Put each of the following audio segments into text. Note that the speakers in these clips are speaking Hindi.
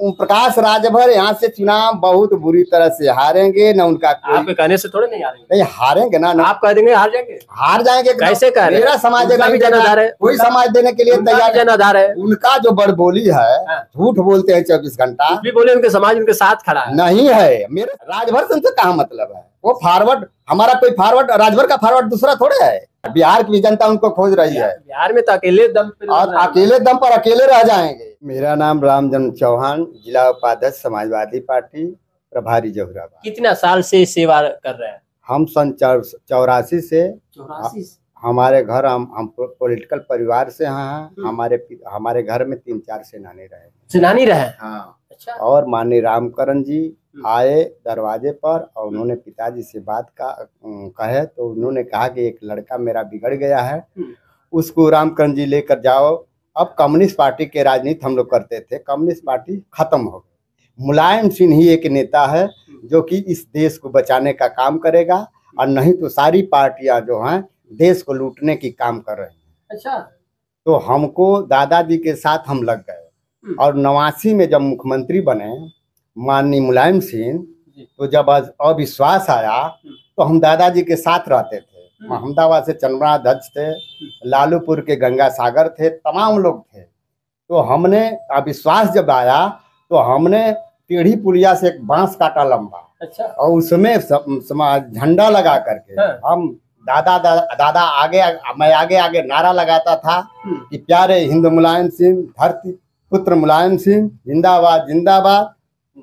ओम प्रकाश राजभर यहाँ से चुनाव बहुत बुरी तरह से हारेंगे। न उनका आपके कहने से थोड़े नहीं हारेंगे। नहीं हारेंगे ना, आप कह देंगे हार जाएंगे। हार जाएंगे कैसे कह रहे हैं? मेरा समाज भी जनाधार है, कोई समाज देने के लिए तैयार जनाधार है। उनका जो बड़बोली है, झूठ बोलते हैं 24 घंटा भी बोले उनके समाज उनके साथ खड़ा है। नहीं है। मेरे राजभर से कहाँ मतलब है? वो फॉरवर्ड, हमारा कोई फॉरवर्ड, राजभर का फॉरवर्ड दूसरा थोड़े है। बिहार की जनता उनको खोज रही है। बिहार में तो अकेले दम पर और अकेले दम पर अकेले रह जाएंगे। मेरा नाम रामजन चौहान, जिला उपाध्यक्ष समाजवादी पार्टी, प्रभारी जहुराबाद। कितना साल से सेवा कर रहे हैं? हम सन 84 से। हमारे घर हम पॉलिटिकल परिवार से हैं। हमारे घर में 3-4 सेनानी रहे। हाँ। अच्छा। और माननीय रामकरण जी आए दरवाजे पर और उन्होंने पिताजी से बात कहे तो उन्होंने कहा कि एक लड़का मेरा बिगड़ गया है, उसको रामकरण जी लेकर जाओ। अब कम्युनिस्ट पार्टी के राजनीति हम लोग करते थे, कम्युनिस्ट पार्टी खत्म हो गई। मुलायम सिंह ही एक नेता है जो कि इस देश को बचाने का काम करेगा, और नहीं तो सारी पार्टियां जो हैं देश को लूटने की काम कर रही हैं। अच्छा। तो हमको दादाजी के साथ हम लग गए, और 89 में जब मुख्यमंत्री बने माननीय मुलायम सिंह, तो जब अविश्वास आया तो हम दादाजी के साथ रहते थे। अहमदाबाद से चंद्रमा अध्यक्ष थे, लालूपुर के गंगा सागर थे, तमाम लोग थे। तो हमने अविश्वास जब आया तो हमने टेढ़ी पुलिया से एक बांस काटा लंबा। अच्छा। और उसमें झंडा लगा करके हम दादा आगे मैं आगे नारा लगाता था कि प्यारे हिंद मुलायम सिंह, धरती पुत्र मुलायम सिंह, जिंदाबाद जिंदाबाद,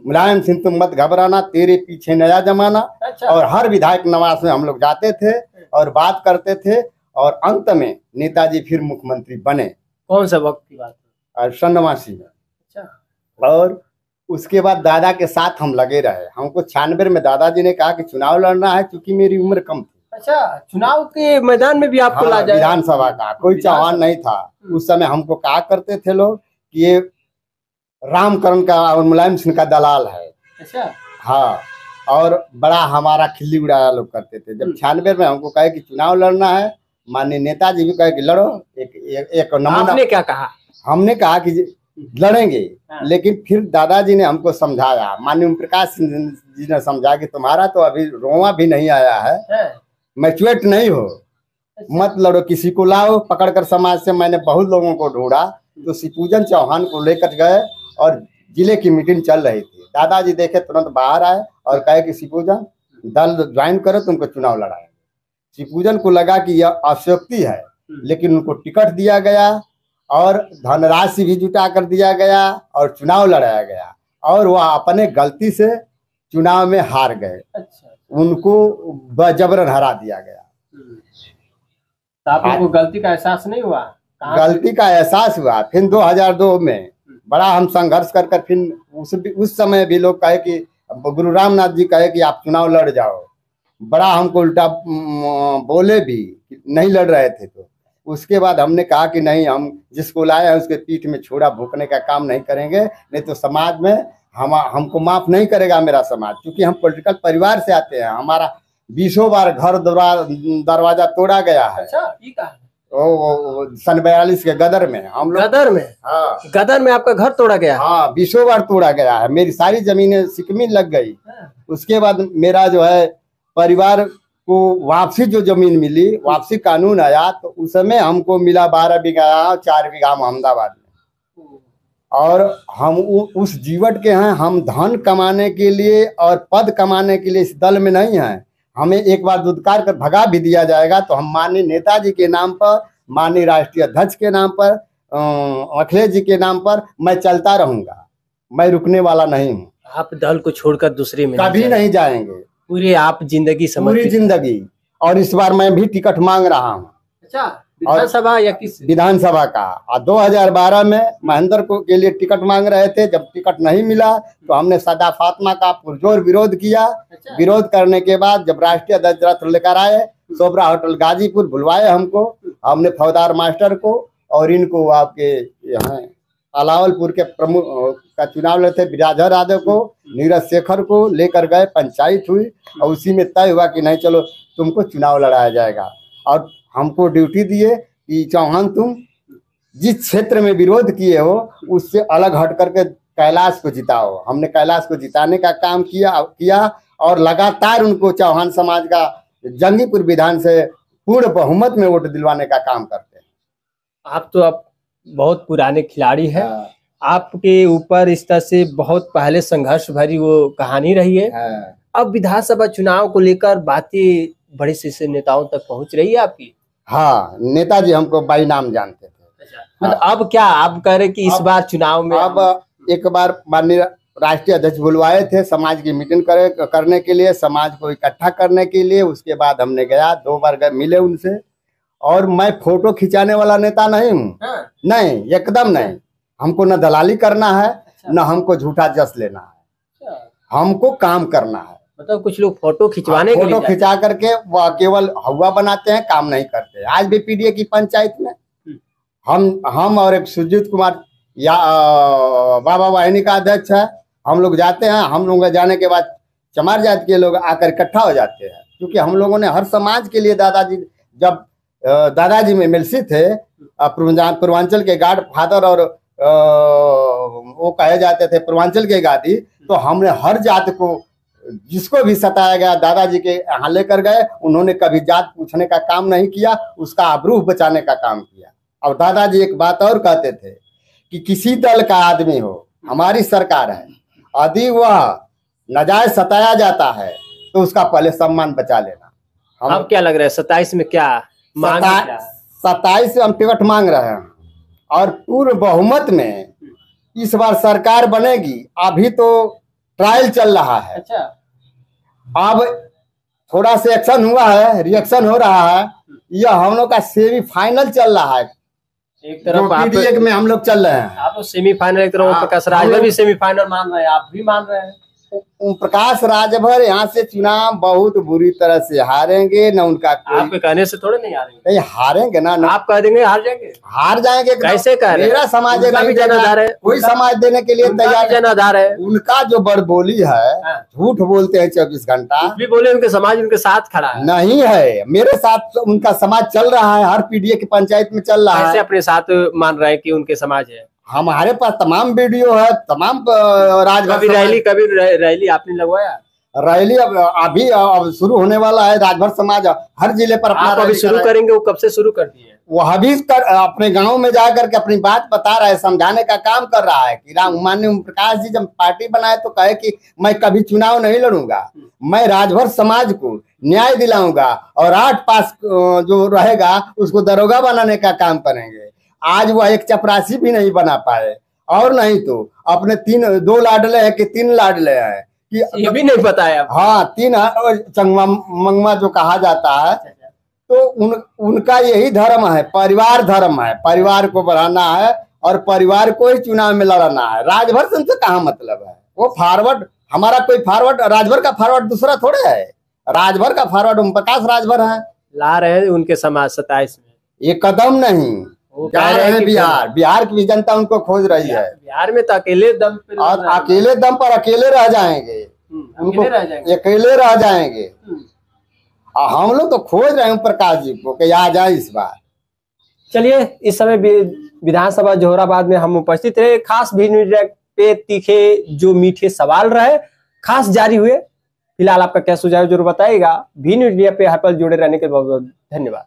मुलायम सिंह तुम मत घबराना, तेरे पीछे नया जमाना। अच्छा। और हर विधायक निवास में हम लोग जाते थे और बात करते थे, और अंत में नेताजी फिर मुख्यमंत्री बने। कौन सा वक्त की बात है? 89 में। अच्छा। और उसके बाद दादा के साथ हम लगे रहे। हमको 96 में दादाजी ने कहा कि चुनाव लड़ना है, क्योंकि मेरी उम्र कम थी। अच्छा, चुनाव के मैदान में भी आपको ला जाए? विधानसभा का कोई चौहान नहीं था उस समय। हमको कहा करते थे लोग कि ये रामकरण का और मुलायम सिंह का दलाल है। अच्छा। हाँ, और बड़ा हमारा खिल्ली उड़ाया लोग करते थे। जब 96 में हमको कहे कि चुनाव लड़ना है, माननीय नेताजी भी कहे कि लड़ो। एक नमूना। आपने क्या कहा? हमने कहा कि लड़ेंगे। हाँ। लेकिन फिर दादाजी ने हमको समझाया, माननीय ओम प्रकाश जी ने समझा कि तुम्हारा तो अभी रोआ भी नहीं आया है, मैच्योर नहीं हो। अच्छा। मत लड़ो, किसी को लाओ पकड़ कर समाज से। मैंने बहुत लोगों को ढूंढा तो शिवपूजन चौहान को लेकर गए, और जिले की मीटिंग चल रही थी। दादाजी देखे, तुरंत बाहर आए और कहे कि शिवपूजन दल ज्वाइन करो, तुमको चुनाव लड़ाएंगे। शिवपूजन को लगा कि यह अशोक्ति है, लेकिन उनको टिकट दिया गया और धनराशि भी जुटा कर दिया गया और चुनाव लड़ाया गया, और वह अपने गलती से चुनाव में हार गए। अच्छा। उनको जबरन हरा दिया गया। आपको गलती का एहसास नहीं हुआ? गलती का एहसास हुआ। फिर 2002 में बड़ा हम संघर्ष कर फिर उस समय भी लोग कहे कि गुरु रामनाथ जी कहे कि आप चुनाव लड़ जाओ। बड़ा हमको उल्टा बोले भी, नहीं लड़ रहे थे। तो उसके बाद हमने कहा कि नहीं, हम जिसको लाए हैं उसके पीठ में छुरा भूकने का काम नहीं करेंगे, नहीं तो समाज में हमको माफ नहीं करेगा मेरा समाज। क्योंकि हम पॉलिटिकल परिवार से आते हैं, हमारा 20 बार घर दरवाजा तोड़ा गया है। अच्छा, सन 42 के गदर में हम लोग। गदर में? हाँ, गदर में आपका घर तोड़ा गया? हाँ, 20 बार तोड़ा गया है। मेरी सारी जमीनें सिकमी लग गई। उसके बाद मेरा जो है परिवार को वापसी जो जमीन मिली, वापसी कानून आया, तो उस समय हमको मिला 12 बीघा 4 बीघा अहमदाबाद में। और हम उस जीवट के हैं। हम धन कमाने के लिए और पद कमाने के लिए इस दल में नहीं हैं। हमें एक बार दुदकार कर भगा भी दिया जाएगा तो हम माननीय नेताजी के नाम पर, माननीय राष्ट्रीय अध्यक्ष के नाम पर, अखिलेश जी के नाम पर मैं चलता रहूंगा। मैं रुकने वाला नहीं हूँ। आप दल को छोड़कर दूसरे में कभी नहीं जाएंगे। पूरी आप जिंदगी पूरी जिंदगी। और इस बार मैं भी टिकट मांग रहा हूँ। अच्छा, विधानसभा या किस? विधानसभा का। और 2012 में महेंद्र को के लिए टिकट मांग रहे थे। जब टिकट नहीं मिला तो हमने सदा फातिमा का पुरजोर विरोध किया। अच्छा। विरोध करने के बाद जब राष्ट्रीय अध्यक्ष रथ लेकर आए, सोबरा होटल गाजीपुर बुलवाए हमको, हमने फौजदार मास्टर को और इनको आपके यहाँ अलावलपुर के प्रमुख का चुनाव लड़ते विराजर यादव को, नीरज शेखर को लेकर गए। पंचायत हुई और उसी में तय हुआ कि नहीं चलो तुमको चुनाव लड़ाया जाएगा। और हमको ड्यूटी दिए कि चौहान तुम जिस क्षेत्र में विरोध किए हो उससे अलग हट करके कैलाश को जिताओ। हमने कैलाश को जिताने का काम किया और लगातार उनको चौहान समाज का जंगीपुर विधान से पूर्ण बहुमत में वोट दिलवाने का काम करते हैं। आप बहुत पुराने खिलाड़ी हैं। आपके ऊपर इस तरह से बहुत पहले संघर्ष भरी वो कहानी रही है। अब विधानसभा चुनाव को लेकर बातें बड़े से नेताओं तक पहुंच रही है आपकी? हाँ, नेताजी हमको बाई नाम जानते थे। मतलब अब क्या आप कह रहे कि इस बार चुनाव में अब एक बार माननीय राष्ट्रीय अध्यक्ष बुलवाए थे समाज की मीटिंग करने के लिए, समाज को इकट्ठा करने के लिए। उसके बाद हमने गया, 2 बार गए, मिले उनसे। और मैं फोटो खिंचाने वाला नेता नहीं हूँ। नहीं, एकदम नहीं। हमको न दलाली करना है, न हमको झूठा जस लेना है। हमको काम करना है। मतलब कुछ लोग फोटो खिंचवाने फोटो खिंचा करके वह केवल हवा बनाते हैं, काम नहीं करते। आज भी पीडीए की पंचायत में हम और एक सुजीत कुमार या बाबा वाहिनी का अध्यक्ष है, हम लोग जाते हैं। हम लोग जाने के बाद चमार जाति के लोग आकर इकट्ठा हो जाते हैं, क्योंकि हम लोगों ने हर समाज के लिए जब दादाजी में एमएलसी थे, पूर्वांचल के गॉड फादर और वो कहे जाते थे पूर्वांचल के गादी, तो हमने हर जात को जिसको भी सताया गया दादाजी के यहाँ लेकर गए। उन्होंने कभी जात पूछने का काम नहीं किया, उसका आबरू बचाने का काम किया। और दादाजी एक बात और कहते थे कि किसी दल का आदमी हो, हमारी सरकार है, यदि वह नाजायज सताया जाता है तो उसका पहले सम्मान बचा लेना। अब क्या लग रहा है 27 में क्या मांग? 27 से हम टिकट मांग रहे हैं और पूर्ण बहुमत में इस बार सरकार बनेगी। अभी तो ट्रायल चल रहा है। अच्छा। अब थोड़ा से एक्शन हुआ है, रिएक्शन हो रहा है। यह हम लोग का सेमीफाइनल चल रहा है। एक तरफ पीडीए में हम लोग चल रहे हैं। आप तो सेमीफाइनल, एक तरफ प्रकाश राजभर भी सेमीफाइनल मान रहे हैं, आप भी मान रहे हैं। प्रकाश राजभर यहाँ से चुनाव बहुत बुरी तरह से हारेंगे। न उनका आपके कहने से थोड़े नहीं हारेंगे। नहीं हारेंगे ना, आप कह देंगे हार जाएंगे। हार जाएंगे कैसे कह रहे हैं? मेरा समाज नहीं जनाधार है, कोई समाज देने के लिए तैयार जनाधार है। उनका जो बड़बोली है, झूठ बोलते हैं 24 घंटा। भी बोले उनके समाज उनके साथ खड़ा है। नहीं है, मेरे साथ उनका समाज चल रहा है, हर पीडीए की पंचायत में चल रहा है। कैसे अपने साथ मान रहे हैं कि उनके समाज है? हमारे पास तमाम वीडियो है, तमाम राजभर कभी रैली आपने लगवाया? रैली अभी शुरू होने वाला है। राजभर समाज हर जिले पर आप अभी शुरू करेंगे? वो कब से शुरू कर दिए? वह भी अपने गांव में जाकर के अपनी बात बता रहा है, समझाने का काम कर रहा है कि माननीय ओम प्रकाश जी जब पार्टी बनाए तो कहे कि मैं कभी चुनाव नहीं लड़ूंगा, मैं राजभर समाज को न्याय दिलाऊंगा और 8 पास जो रहेगा उसको दरोगा बनाने का काम करेंगे। आज वह एक चपरासी भी नहीं बना पाए, और नहीं तो अपने 2 लाडले हैं कि 3 लाडले हैं कि ये भी नहीं पता है। हाँ, 3 चंगमा मंगमा जो कहा जाता है। तो उनका यही धर्म है, परिवार धर्म है। परिवार को बढ़ाना है और परिवार को ही चुनाव में लड़ना है। राजभर से उनसे कहाँ मतलब है? वो फॉरवर्ड, हमारा कोई फॉरवर्ड, राजभर का फॉरवर्ड दूसरा थोड़े है। राजभर का फॉरवर्ड ओम प्रकाश राजभर है। ला रहे हैं उनके समाज 27 में। ये कदम नहीं जा रहे हैं। बिहार की जनता उनको खोज रही है। बिहार में तो अकेले दम पे और अकेले दम पर अकेले रह जाएंगे, उनको अकेले रह जाएंगे। हम लोग तो खोज रहे हैं प्रकाश जी को कि आ जाए इस बार। चलिए, इस समय विधानसभा जोहराबाद में हम उपस्थित रहे। खास भी पे तीखे जो मीठे सवाल रहे खास जारी हुए। फिलहाल आपका क्या सुझाव जरूर बताइएगा। भी मीडिया पे हर पल जुड़े रहने के बहुत बहुत धन्यवाद।